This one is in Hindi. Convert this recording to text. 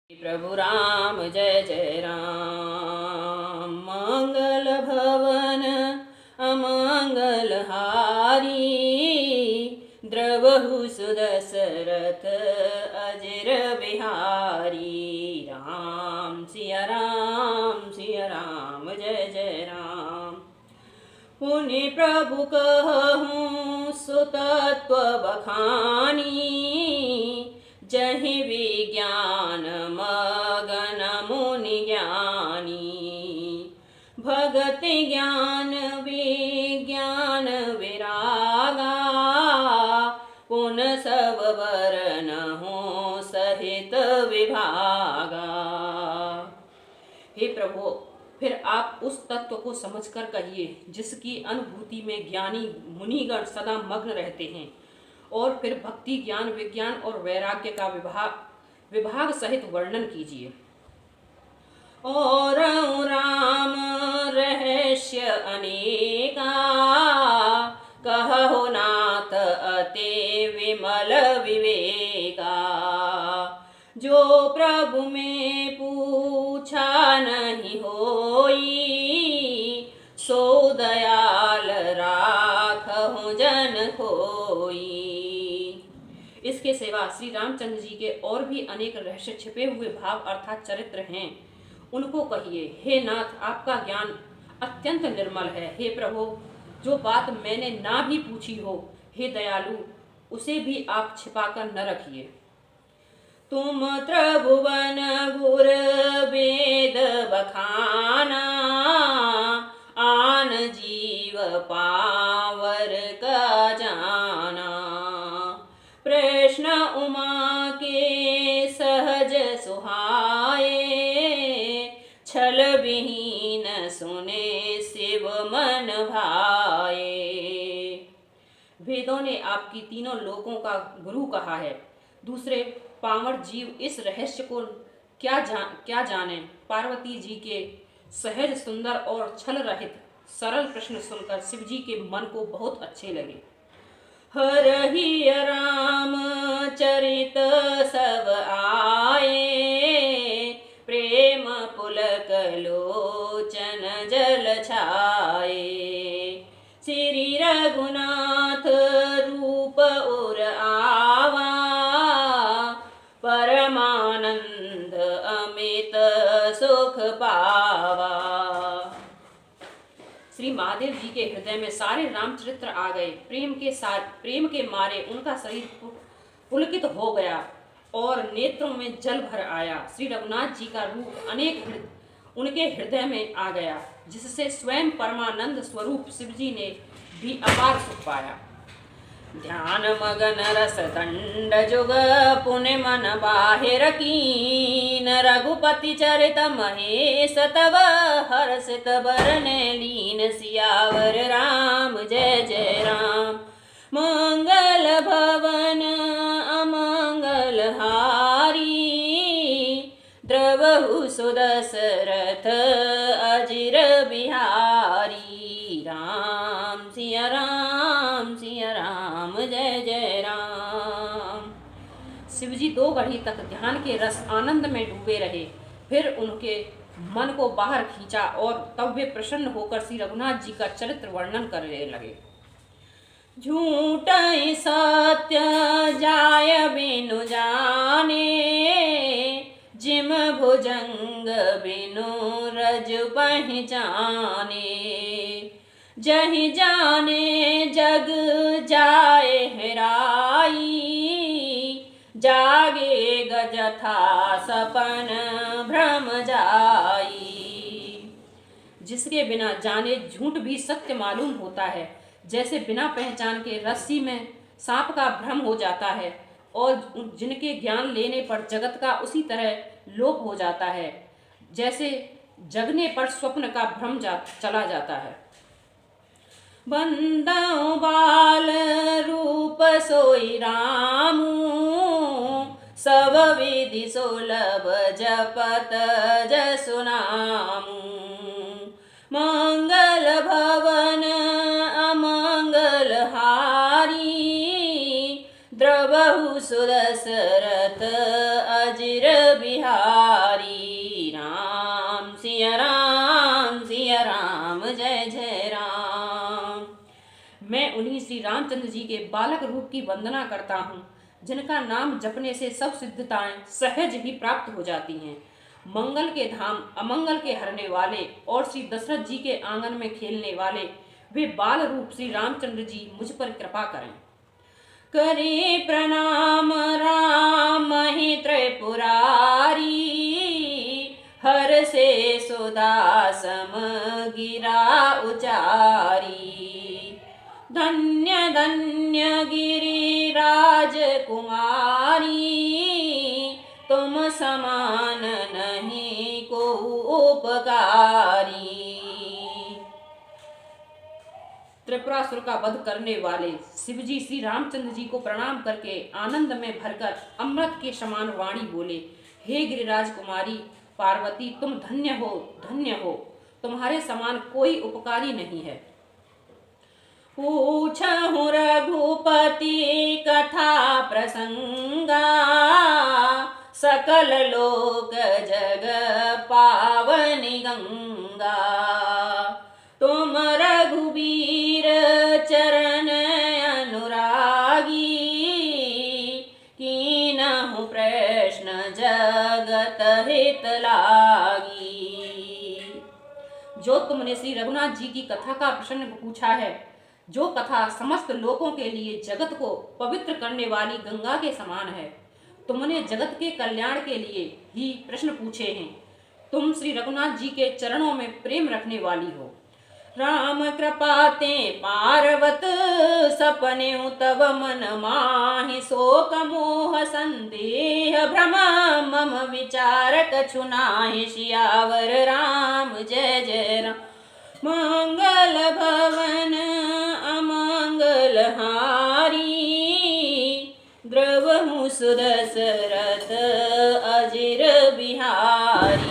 प्रभु राम जय जय राम। मंगल भवन अमंगल हारी, द्रवहु सुदशरथ अजर बिहारी। राम सिया राम जय जय राम। पुनि प्रभु कहूँ सुतत्व बखानी, जहि विज्ञान मगन मुनि ज्ञानी। भगति ज्ञान विज्ञान विरागा, पुन सब वरनहुँ सहित विभागा। हे प्रभु, फिर आप उस तत्व को समझकर कहिए जिसकी अनुभूति में ज्ञानी मुनिगण सदा मग्न रहते हैं, और फिर भक्ति ज्ञान विज्ञान और वैराग्य का विभाग सहित वर्णन कीजिए। और राम रहस्य अनेका, कहो नाथ अति विमल विवेका। जो प्रभु में पूछा नहीं होई, सो दयाल राखहु जन कोई। इसके सिवा श्री रामचंद्र जी के और भी अनेक रहस्य छिपे हुए भाव अर्थात चरित्र हैं, उनको कहिए। हे नाथ, आपका ज्ञान अत्यंत निर्मल है। हे प्रभु, जो बात मैंने ना भी पूछी हो, हे दयालु, उसे भी आप छिपाकर न रखिए। तुम त्रिभुवन गुर वेद बखाना, आन जीव पावर का जाना। प्रश्न उमा के सहज सुहाए, छल विहीन सुने शिव मन भाए। वेदों ने आपकी तीनों लोकों का गुरु कहा है, दूसरे पामर जीव इस रहस्य को क्या जाने। पार्वती जी के सहज सुंदर और छल रहित सरल प्रश्न सुनकर शिव जी के मन को बहुत अच्छे लगे। हरहि राम चरित सब आए, प्रेम पुलक लोचन जल छाए। श्री रघुनाथ रूप उर आवा, परमानंद अमित सुख पावा। श्री महादेव जी के हृदय में सारे रामचरित्र आ गए। प्रेम के मारे उनका शरीर पुलकित हो गया और नेत्रों में जल भर आया। श्री रघुनाथ जी का रूप उनके हृदय में आ गया, जिससे स्वयं परमानंद स्वरूप शिव जी ने भी अपार सुख पाया। ध्यान मगन रस दंड जुग पुण्य मन बाहिर कीन, रघुपति चरित महेश तब हर्षित बरने लीन। सियावर राम जय जय राम। मंगल भवन अमंगल हारी, द्रवहु सुदशरथ अजिर बिहारी। राम सिया राम जय जय राम। शिवजी 2 घड़ी तक ध्यान के रस आनंद में डूबे रहे। फिर उनके मन को बाहर खींचा और तब वे प्रसन्न होकर श्री रघुनाथ जी का चरित्र वर्णन करने लगे। झूठ सत्य जाय बिनु जाने, जिम भुजंग बिनु रज पहचाने। जहि जाने जग जाए हेराई, जागे गजथा सपन भ्रम जाई। जिसके बिना जाने झूठ भी सत्य मालूम होता है, जैसे बिना पहचान के रस्सी में सांप का भ्रम हो जाता है, और जिनके ज्ञान लेने पर जगत का उसी तरह लोप हो जाता है, जैसे जगने पर स्वप्न का भ्रम चला जाता है। बंदौ बाल रूप सोई रामू, सब विधि सुलभ जपत जसु नामू। मंगल भवन अमंगल हारी, द्रवहु सुदशरथ अजिर बिहारी। राम सिया राम जय जय राम। मैं उन्हीं श्री रामचंद्र जी के बालक रूप की वंदना करता हूँ, जिनका नाम जपने से सब सिद्धताएं सहज ही प्राप्त हो जाती हैं। मंगल के धाम अमंगल के हरने वाले और श्री दशरथ जी के आंगन में खेलने वाले वे बाल रूप श्री रामचंद्र जी मुझ पर कृपा करें। करे प्रणाम राम ही त्रिपुरारी, हर से सुदासम गिरा उचारी। धन्य धन्य गिरिराज कुमारी, तुम समान नहीं को उपकारी। त्रिपुरासुर का वध करने वाले शिवजी श्री रामचंद्र जी को प्रणाम करके आनंद में भरकर अमृत के समान वाणी बोले, हे गिरिराज कुमारी पार्वती, तुम धन्य हो, तुम्हारे समान कोई उपकारी नहीं है। पूछहु रघुपति कथा प्रसंगा, सकल लोक जग पावनी गंगा। तुम रघुबीर चरण अनुरागी, कीनहु प्रश्न जगत हित लागी। जो तुमने श्री रघुनाथ जी की कथा का प्रश्न पूछा है, जो कथा समस्त लोकों के लिए जगत को पवित्र करने वाली गंगा के समान है, तुमने जगत के कल्याण के लिए ही प्रश्न पूछे हैं। तुम श्री रघुनाथ जी के चरणों में प्रेम रखने वाली हो। राम कृपाते पार्वत, सपने तव मन माहि। शोक मोह संदेह भ्रम मम विचार कछु नाहि। सियावर राम जय जय राम। मंगल भवन अमंगल हारी, द्रवहु सुदशरथ अजिर बिहारी।